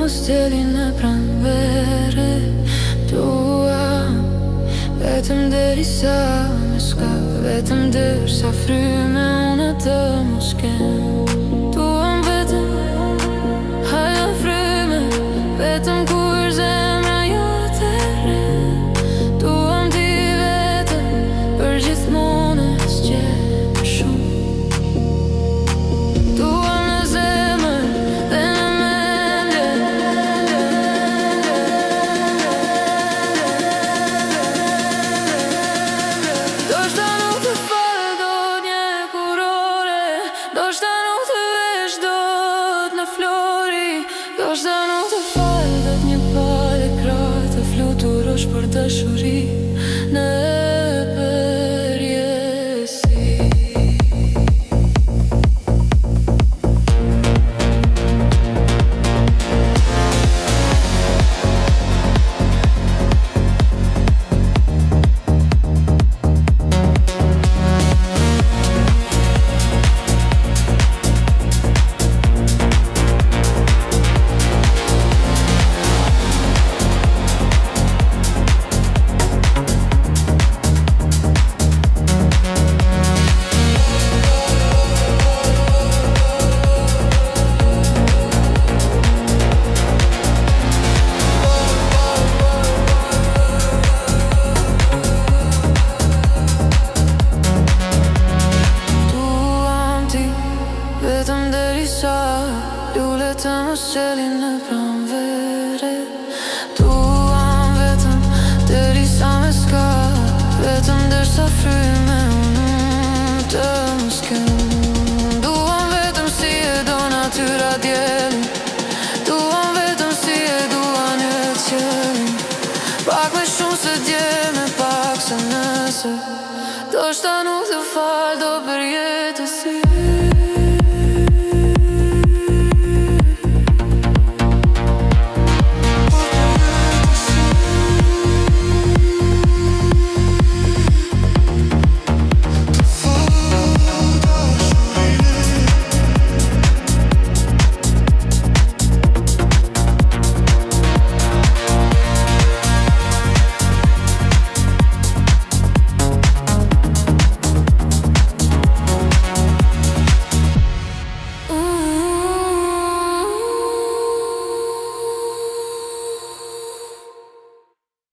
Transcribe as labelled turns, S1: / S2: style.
S1: mos t'elin në pranvere. Dua vetëm derisa me s'ka, vetëm derisa fryme unë të mos kem. Duam vetëm haja fryme, vetëm kur zemra jote re. Duam ti vetëm për gjithmonë e s'gjem shumë. Duam në zemër dhe në mendje. Do shta nuk të falë dot një kurore, do shta nuk të vesh dot në flori, do shta nuk të falë dot një pale krah të fluturosh për dashuri në përjesi. Vetëm derisa lullet të mos qelin në pranvere. Duam vetëm derisa me s'ka, vetëm derisa fry